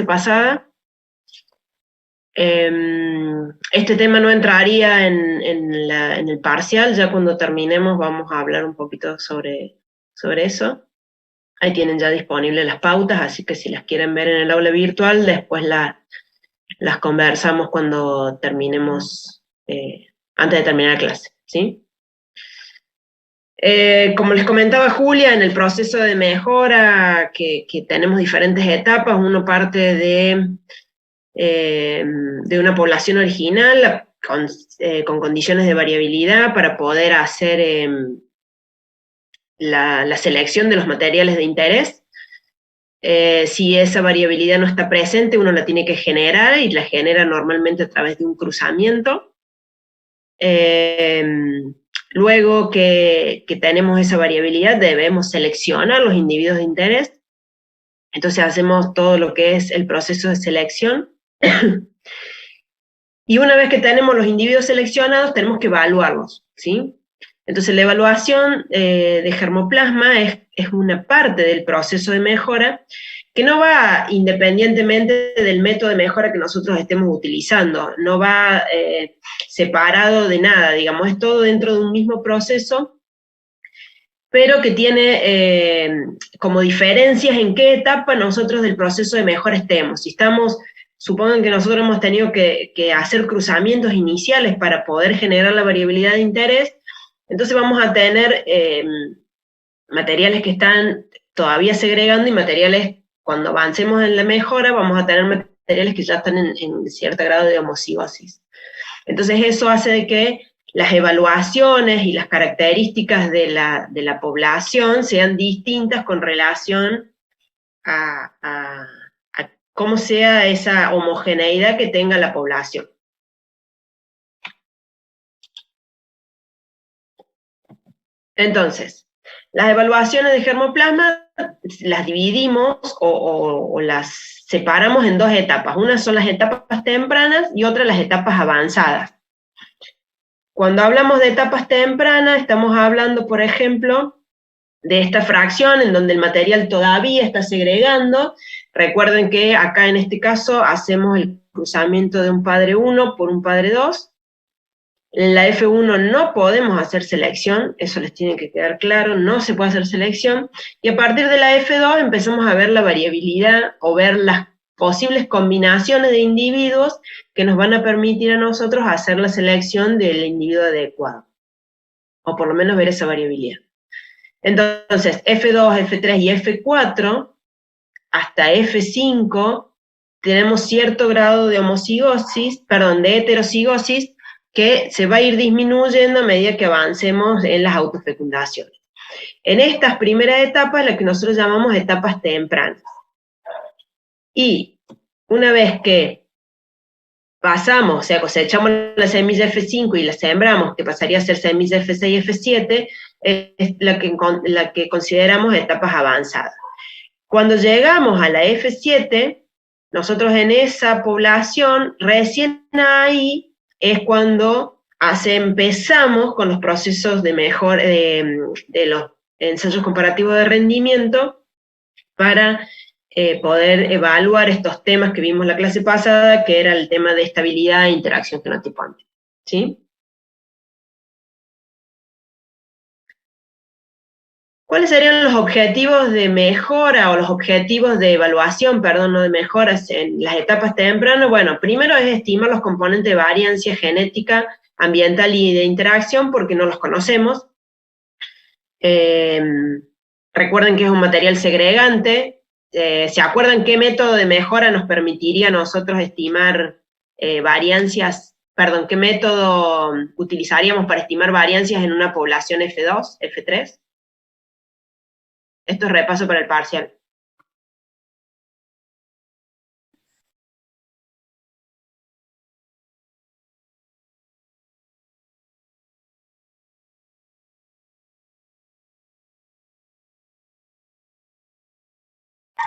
pasada. Este tema no entraría en el parcial, ya cuando terminemos vamos a hablar un poquito sobre eso. Ahí tienen ya disponibles las pautas, así que si las quieren ver en el aula virtual, después las conversamos cuando terminemos, antes de terminar la clase, ¿sí? Como les comentaba Julia, en el proceso de mejora que tenemos diferentes etapas, uno parte de una población original con condiciones de variabilidad para poder hacer la selección de los materiales de interés. Si esa variabilidad no está presente, uno la tiene que generar y la genera normalmente a través de un cruzamiento. Luego que tenemos esa variabilidad, debemos seleccionar los individuos de interés. Entonces hacemos todo lo que es el proceso de selección. Y una vez que tenemos los individuos seleccionados, tenemos que evaluarlos, ¿sí? Entonces la evaluación de germoplasma es una parte del proceso de mejora que no va independientemente del método de mejora que nosotros estemos utilizando, no va separado de nada, digamos, es todo dentro de un mismo proceso, pero que tiene como diferencias en qué etapa nosotros del proceso de mejora estemos. Si estamos, supongan que nosotros hemos tenido que hacer cruzamientos iniciales para poder generar la variabilidad de interés, entonces vamos a tener materiales que están todavía segregando y materiales, cuando avancemos en la mejora, vamos a tener materiales que ya están en cierto grado de homocigosis. Entonces eso hace de que las evaluaciones y las características de la población sean distintas con relación a cómo sea esa homogeneidad que tenga la población. Entonces, las evaluaciones de germoplasma las dividimos o las separamos en dos etapas. Una son las etapas tempranas y otra las etapas avanzadas. Cuando hablamos de etapas tempranas, estamos hablando, por ejemplo, de esta fracción en donde el material todavía está segregando. Recuerden que acá en este caso hacemos el cruzamiento de un padre 1 por un padre 2. En la F1 no podemos hacer selección, eso les tiene que quedar claro, no se puede hacer selección, y a partir de la F2 empezamos a ver la variabilidad o ver las posibles combinaciones de individuos que nos van a permitir a nosotros hacer la selección del individuo adecuado, o por lo menos ver esa variabilidad. Entonces, F2, F3 y F4, hasta F5, tenemos cierto grado de homocigosis, perdón, de heterocigosis, que se va a ir disminuyendo a medida que avancemos en las autofecundaciones. En estas primeras etapas, las que nosotros llamamos etapas tempranas. Y una vez que pasamos, o sea, cosechamos la semilla F5 y la sembramos, que pasaría a ser semilla F6 y F7, es la que consideramos etapas avanzadas. Cuando llegamos a la F7, nosotros en esa población, recién ahí es cuando empezamos con los procesos de mejora de los ensayos comparativos de rendimiento para poder evaluar estos temas que vimos la clase pasada, que era el tema de estabilidad e interacción fenotipante, ¿sí? ¿Cuáles serían los objetivos de mejora o los objetivos de evaluación, perdón, no de mejoras en las etapas tempranas? Bueno, primero es estimar los componentes de variancia genética, ambiental y de interacción porque no los conocemos. Recuerden que es un material segregante. ¿Se acuerdan qué método de mejora nos permitiría a nosotros estimar variancias? Perdón, ¿qué método utilizaríamos para estimar variancias en una población F2, F3? Esto es repaso para el parcial.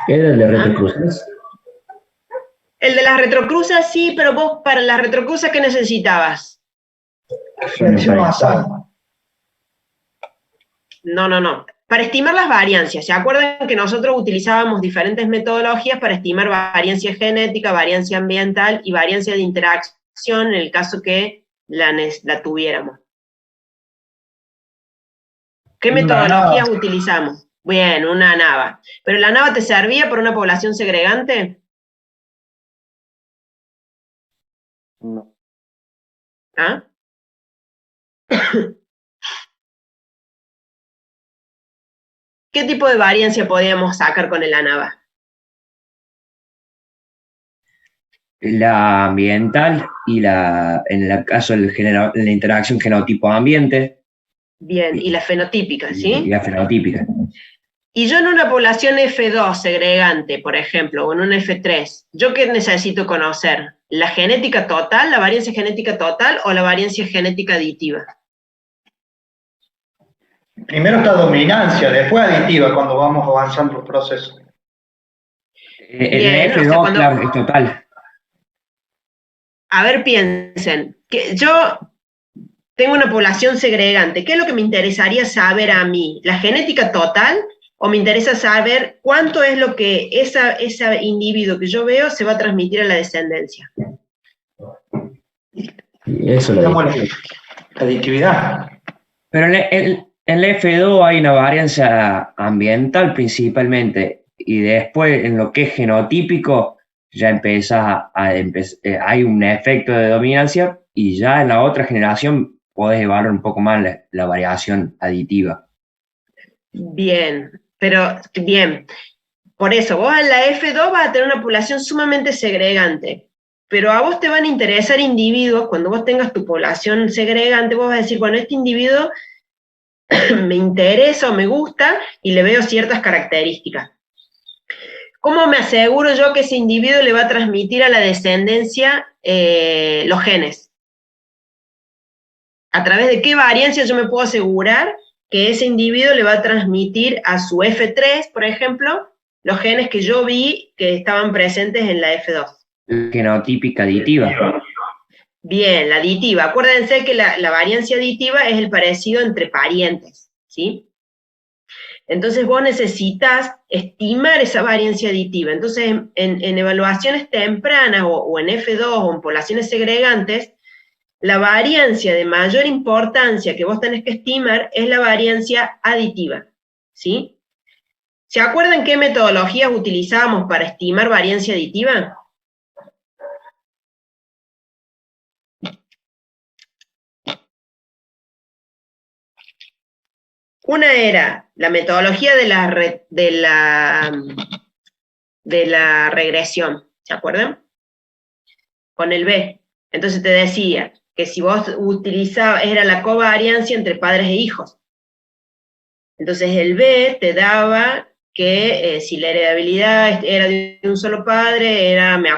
¿Era el de retrocruzas? El de las retrocruzas sí, pero vos para las retrocruzas, ¿qué necesitabas? Selección basal. No. Para estimar las variancias, ¿se acuerdan que nosotros utilizábamos diferentes metodologías para estimar variancia genética, variancia ambiental y variancia de interacción en el caso que la tuviéramos? ¿Qué metodologías utilizamos? Bien, una ANAVA. ¿Pero la ANAVA te servía para una población segregante? No. ¿Ah? ¿Qué tipo de variancia podíamos sacar con el ANAVA? La ambiental y en el caso de la interacción genotipo-ambiente Bien, y y, la fenotípica, y ¿sí? la fenotípica. Y yo en una población F2 segregante, por ejemplo, o en un F3, ¿yo qué necesito conocer? ¿La genética total, la variancia genética total o la variancia genética aditiva? Primero está dominancia, después aditiva cuando vamos avanzando el proceso. En la Bien, o sea, F2, claro, es total. a ver, piensen, que yo tengo una población segregante, ¿qué es lo que me interesaría saber a mí? ¿La genética total? ¿O me interesa saber cuánto es lo que ese individuo que yo veo se va a transmitir a la descendencia? Eso lo Digamos, digo. la aditividad. Pero en la F2 hay una varianza ambiental principalmente, y después en lo que es genotípico ya hay un efecto de dominancia, y ya en la otra generación podés evaluar un poco más la variación aditiva. Bien, pero bien, por eso, vos en la F2 vas a tener una población sumamente segregante, pero a vos te van a interesar individuos, cuando vos tengas tu población segregante, vos vas a decir, bueno, este individuo me interesa o me gusta y le veo ciertas características. ¿Cómo me aseguro yo que ese individuo le va a transmitir a la descendencia los genes? ¿A través de qué variancia yo me puedo asegurar que ese individuo le va a transmitir a su F3, por ejemplo, los genes que yo vi que estaban presentes en la F2? Genotípica aditiva. Bien, la aditiva. Acuérdense que la variancia aditiva es el parecido entre parientes, ¿sí? Entonces vos necesitas estimar esa variancia aditiva. Entonces, en evaluaciones tempranas o en F2 o en poblaciones segregantes, la variancia de mayor importancia que vos tenés que estimar es la variancia aditiva, ¿sí? ¿Se acuerdan qué metodologías utilizábamos para estimar variancia aditiva? Una era la metodología de la regresión, ¿se acuerdan? Con el B. Entonces te decía que si vos utilizabas, era la covariancia entre padres e hijos. Entonces el B te daba que si la heredabilidad era de un solo padre, no me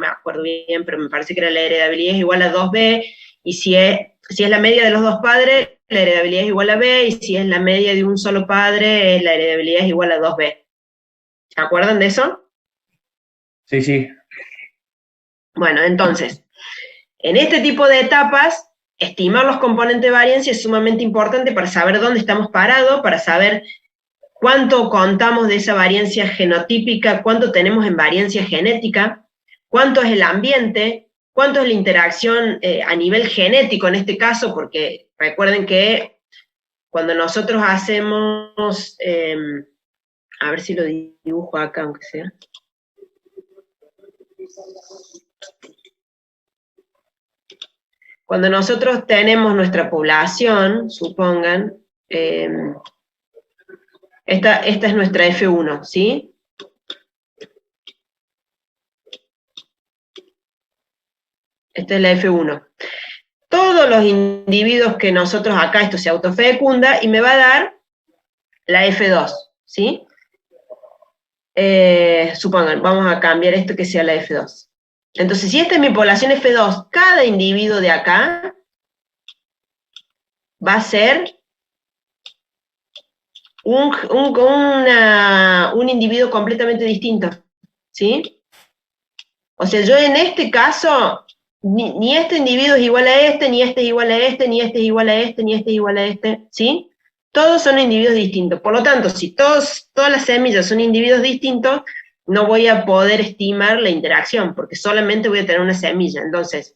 acuerdo bien, pero me parece que era la heredabilidad es igual a 2B, y si es la media de los dos padres, la heredabilidad es igual a B, y si es la media de un solo padre, la heredabilidad es igual a 2B. ¿Se acuerdan de eso? Sí, sí. Bueno, entonces, en este tipo de etapas, estimar los componentes de variancia es sumamente importante para saber dónde estamos parados, para saber cuánto contamos de esa variancia genotípica, cuánto tenemos en variancia genética, cuánto es el ambiente, cuánto es la interacción a nivel genético en este caso, porque recuerden que cuando nosotros hacemos, a ver si lo dibujo acá, aunque sea. Cuando nosotros tenemos nuestra población, supongan, esta es nuestra F1, ¿sí? Esta es la F1. Todos los individuos que nosotros acá, esto se autofecunda y me va a dar la F2, ¿sí? Supongan, vamos a cambiar esto que sea la F2. Entonces, si esta es mi población F2, cada individuo de acá va a ser un individuo completamente distinto, ¿sí? O sea, yo en este caso, ni este individuo es igual a este, ni este es igual a este, ni este es igual a este, ni este es igual a este, ¿sí? Todos son individuos distintos. Por lo tanto, si todas las semillas son individuos distintos, no voy a poder estimar la interacción, porque solamente voy a tener una semilla. Entonces,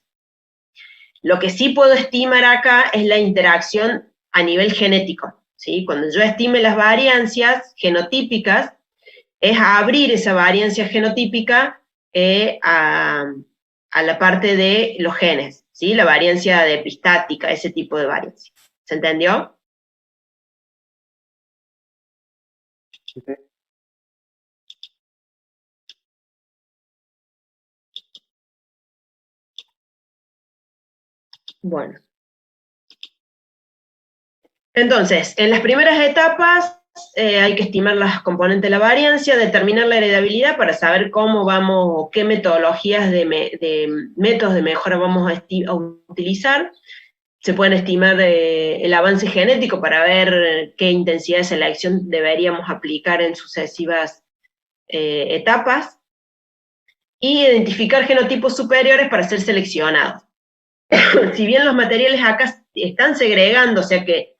lo que sí puedo estimar acá es la interacción a nivel genético, ¿sí? Cuando yo estime las variancias genotípicas, es abrir esa variancia genotípica a la parte de los genes, ¿sí? La variancia de epistática, ese tipo de variancia. ¿Se entendió? Bueno. Entonces, en las primeras etapas hay que estimar las componentes de la variancia, determinar la heredabilidad para saber cómo vamos, qué metodologías de métodos de mejora vamos a utilizar. Se pueden estimar el avance genético para ver qué intensidad de selección deberíamos aplicar en sucesivas etapas. Y identificar genotipos superiores para ser seleccionados. Si bien los materiales acá están segregando, o sea que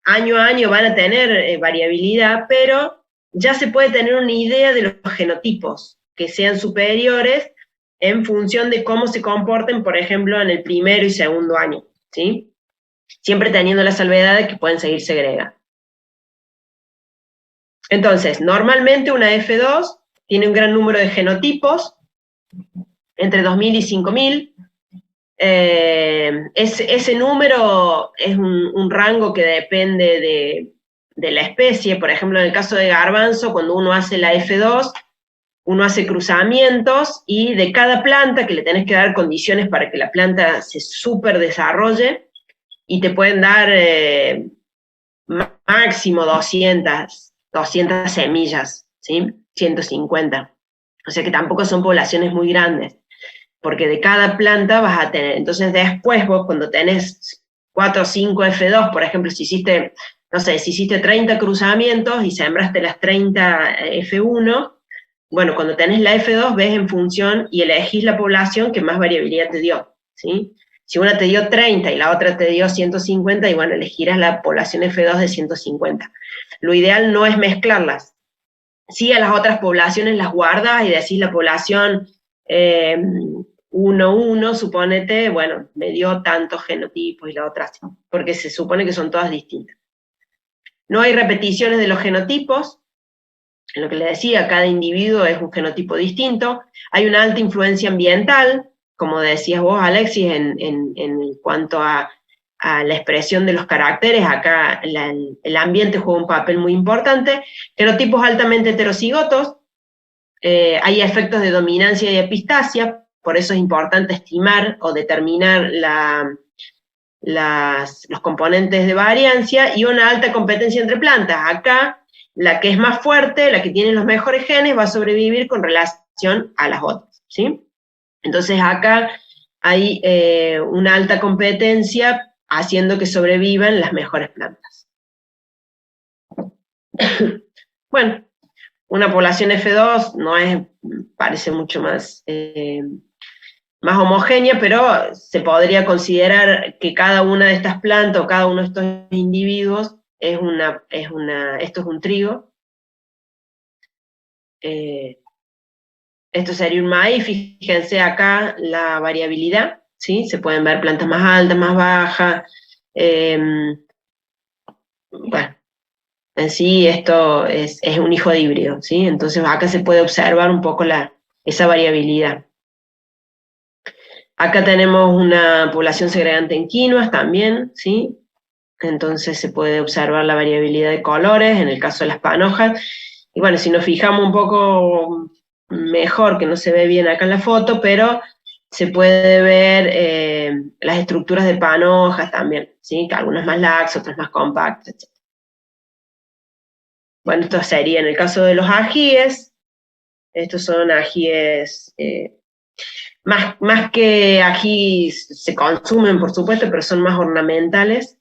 año a año van a tener variabilidad, pero ya se puede tener una idea de los genotipos que sean superiores en función de cómo se comporten, por ejemplo, en el primero y segundo año, ¿sí? Siempre teniendo la salvedad de que pueden seguir segregando. Entonces, normalmente una F2 tiene un gran número de genotipos, entre 2.000 y 5.000. Ese número es un rango que depende de la especie. Por ejemplo, en el caso de garbanzo, cuando uno hace la F2, uno hace cruzamientos y de cada planta, que le tenés que dar condiciones para que la planta se súper desarrolle, y te pueden dar máximo 200 semillas, ¿sí? 150. O sea que tampoco son poblaciones muy grandes, porque de cada planta vas a tener. Entonces después vos, cuando tenés 4 o 5 F2, por ejemplo, si hiciste, no sé, si hiciste 30 cruzamientos y sembraste las 30 F1, bueno, cuando tenés la F2 ves en función y elegís la población que más variabilidad te dio, ¿sí? Si una te dio 30 y la otra te dio 150, y bueno, elegirás la población F2 de 150. Lo ideal no es mezclarlas. Sí, a las otras poblaciones las guardas y decís la población 1, suponete, bueno, me dio tantos genotipos y la otra, porque se supone que son todas distintas. No hay repeticiones de los genotipos. En lo que le decía, cada individuo es un genotipo distinto. Hay una alta influencia ambiental, como decías vos, Alexis, en cuanto a la expresión de los caracteres. Acá el ambiente juega un papel muy importante. Genotipos altamente heterocigotos. Hay efectos de dominancia y epistasia, por eso es importante estimar o determinar los componentes de variancia, y una alta competencia entre plantas. Acá, la que es más fuerte, la que tiene los mejores genes, va a sobrevivir con relación a las otras, ¿sí? Entonces acá hay una alta competencia haciendo que sobrevivan las mejores plantas. Bueno, una población F2 no es, parece mucho más homogénea, pero se podría considerar que cada una de estas plantas o cada uno de estos individuos esto es un trigo. Esto sería un maíz. Fíjense acá la variabilidad, ¿sí? Se pueden ver plantas más altas, más bajas. Bueno, en sí esto es un hijo de híbrido, ¿sí? Entonces acá se puede observar un poco esa variabilidad. Acá tenemos una población segregante en quinoas también, ¿sí? Entonces se puede observar la variabilidad de colores en el caso de las panojas. Y bueno, si nos fijamos un poco mejor, que no se ve bien acá en la foto, pero se puede ver las estructuras de panojas también, ¿sí? Que algunas más laxas, otras más compactas, etc. Bueno, esto sería en el caso de los ajíes. Estos son ajíes, más que ají se consumen, por supuesto, pero son más ornamentales.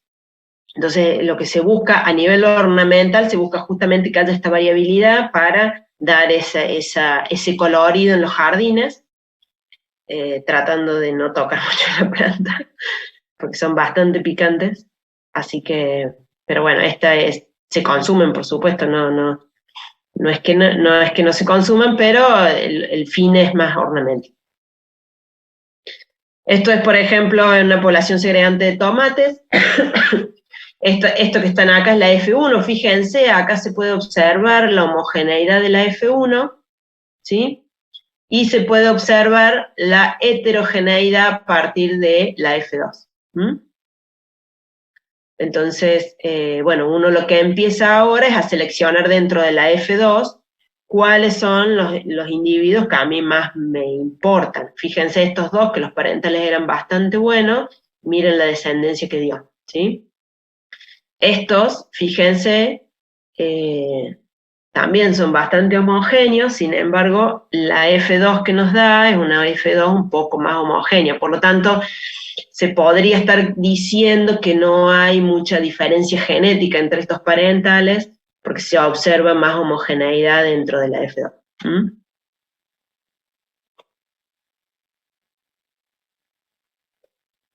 Entonces, lo que se busca a nivel ornamental, se busca justamente que haya esta variabilidad para dar ese colorido en los jardines, tratando de no tocar mucho la planta, porque son bastante picantes. Así que, pero bueno, esta es se consumen, por supuesto, no es que no se consuman, pero el fin es más ornamental. Esto es, por ejemplo, en una población segregante de tomates. Esto que están acá es la F1, fíjense, acá se puede observar la homogeneidad de la F1, ¿sí? Y se puede observar la heterogeneidad a partir de la F2. Entonces, bueno, uno lo que empieza ahora es a seleccionar dentro de la F2 cuáles son los individuos que a mí más me importan. Fíjense estos dos, que los parentales eran bastante buenos, miren la descendencia que dio, ¿sí? Estos, fíjense, también son bastante homogéneos, sin embargo, la F2 que nos da es una F2 un poco más homogénea, por lo tanto, se podría estar diciendo que no hay mucha diferencia genética entre estos parentales, porque se observa más homogeneidad dentro de la F2.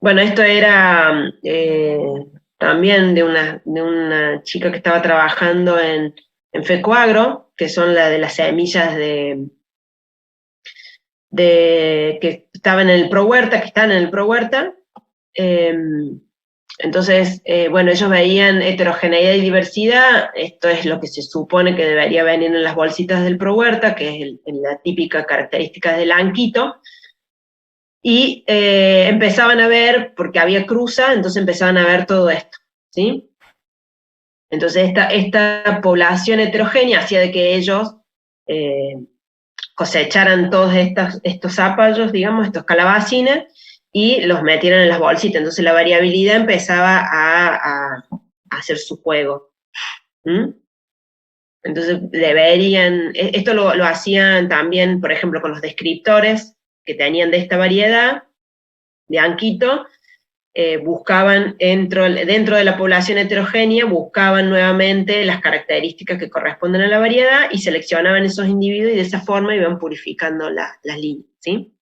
Bueno, esto era también de una chica que estaba trabajando en FECOAGRO, que son la de las semillas que estaban en el Pro Huerta, que están en el Pro Huerta. Entonces, bueno, ellos veían heterogeneidad y diversidad, esto es lo que se supone que debería venir en las bolsitas del Pro Huerta, que es la típica característica del anquito, y empezaban a ver, porque había cruza, entonces empezaban a ver todo esto, ¿sí? Entonces esta población heterogénea hacía de que ellos cosecharan todos estos zapallos, digamos, estos calabacines, y los metieran en las bolsitas. Entonces la variabilidad empezaba a hacer su juego. Entonces esto lo hacían también, por ejemplo, con los descriptores que tenían de esta variedad, de anquito, buscaban dentro de la población heterogénea, buscaban nuevamente las características que corresponden a la variedad y seleccionaban esos individuos y de esa forma iban purificando las líneas, ¿sí?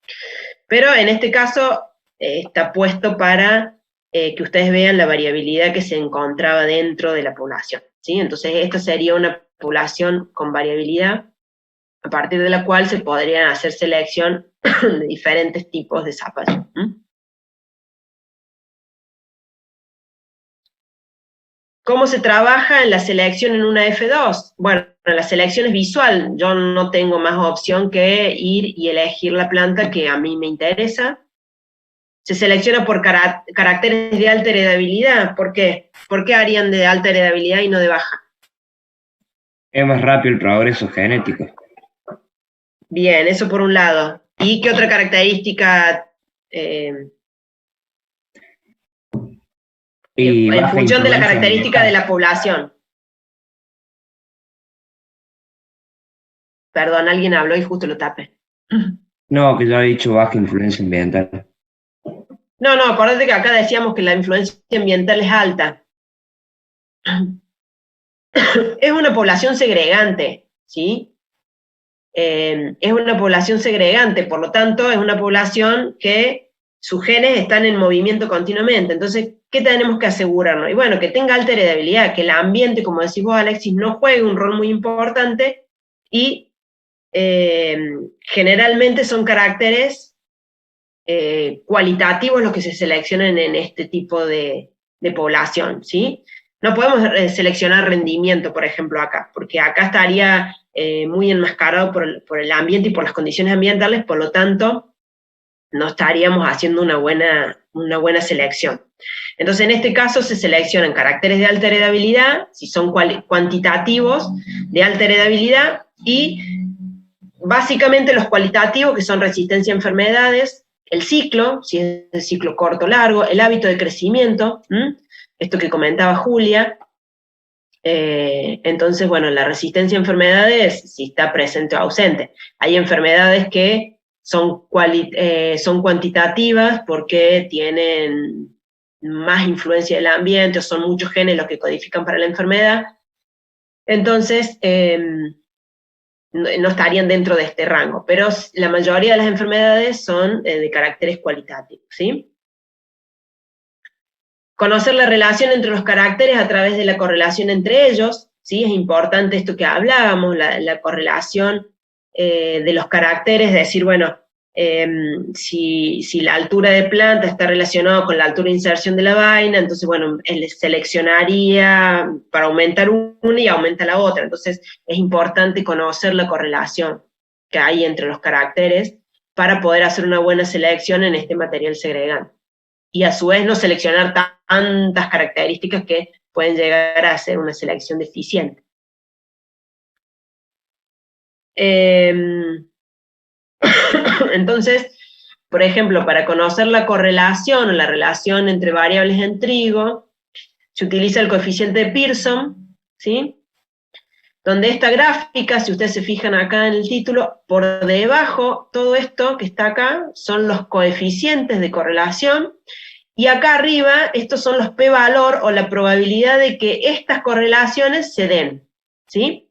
Pero en este caso está puesto para que ustedes vean la variabilidad que se encontraba dentro de la población, ¿sí? Entonces esta sería una población con variabilidad, a partir de la cual se podrían hacer selección de diferentes tipos de zapallos. ¿Cómo se trabaja en la selección en una F2? Bueno, la selección es visual, yo no tengo más opción que ir y elegir la planta que a mí me interesa. Se selecciona por caracteres de alta heredabilidad. ¿Por qué? ¿Por qué harían de alta heredabilidad y no de baja? Es más rápido el progreso genético. Bien, eso por un lado. ¿Y qué otra característica? En función de la característica de la población. Perdón, alguien habló y justo lo tapé. No, que yo he dicho baja influencia ambiental. No, acuérdate que acá decíamos que la influencia ambiental es alta. Es una población segregante, ¿sí? Es una población segregante, por lo tanto, es una población que sus genes están en movimiento continuamente. Entonces, ¿qué tenemos que asegurarnos? Y bueno, que tenga alta heredabilidad, que el ambiente, como decís vos, Alexis, no juegue un rol muy importante y generalmente son caracteres cualitativos los que se seleccionan en este tipo de población, ¿sí? No podemos seleccionar rendimiento, por ejemplo, acá, porque acá estaría muy enmascarado por el ambiente y por las condiciones ambientales, por lo tanto, no estaríamos haciendo una buena selección. Entonces, en este caso se seleccionan caracteres de alta heredabilidad, si son cuantitativos, de alta heredabilidad, y básicamente los cualitativos, que son resistencia a enfermedades, el ciclo, si es el ciclo corto o largo, el hábito de crecimiento, esto que comentaba Julia. Entonces, bueno, la resistencia a enfermedades, si está presente o ausente. Hay enfermedades que son cuantitativas porque tienen más influencia del ambiente, o son muchos genes los que codifican para la enfermedad. Entonces, no estarían dentro de este rango, pero la mayoría de las enfermedades son de caracteres cualitativos, ¿sí? Conocer la relación entre los caracteres a través de la correlación entre ellos, ¿sí? Es importante esto que hablábamos, la correlación de los caracteres, decir, bueno, si la altura de planta está relacionada con la altura de inserción de la vaina, entonces, bueno, él seleccionaría para aumentar una y aumenta la otra. Entonces, es importante conocer la correlación que hay entre los caracteres para poder hacer una buena selección en este material segregante. Y a su vez no seleccionar tantas características que pueden llegar a ser una selección deficiente. Entonces, por ejemplo, para conocer la correlación o la relación entre variables en trigo, se utiliza el coeficiente de Pearson, ¿sí? Donde esta gráfica, si ustedes se fijan acá en el título, por debajo, todo esto que está acá, son los coeficientes de correlación, y acá arriba, estos son los p-valor, o la probabilidad de que estas correlaciones se den, ¿sí?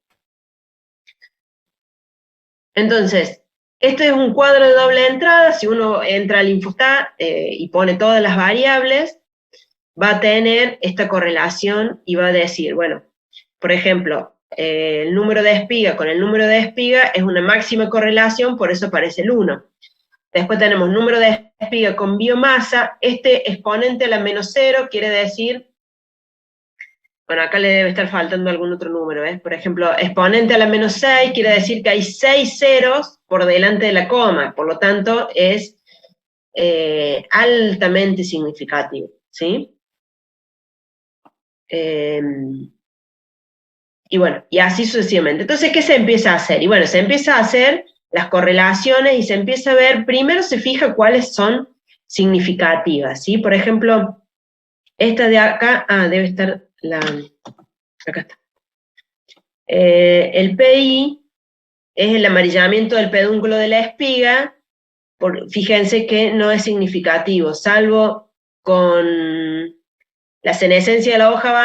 Entonces, este es un cuadro de doble entrada. Si uno entra al Infostat y pone todas las variables, va a tener esta correlación y va a decir, bueno, por ejemplo, el número de espiga con el número de espiga es una máxima correlación, por eso aparece el 1. Después tenemos número de espiga con biomasa. Este exponente a la menos 0 quiere decir, bueno, acá le debe estar faltando algún otro número, ¿eh? Por ejemplo, exponente a la menos 6 quiere decir que hay 6 ceros por delante de la coma, por lo tanto es altamente significativo, ¿sí? Y bueno, y así sucesivamente. Entonces, ¿qué se empieza a hacer? Y bueno, se empieza a hacer las correlaciones y se empieza a ver, primero se fija cuáles son significativas, ¿sí? Por ejemplo, esta de acá, debe estar acá está. El PI es el amarillamiento del pedúnculo de la espiga. Fíjense que no es significativo, salvo con la senescencia de la hoja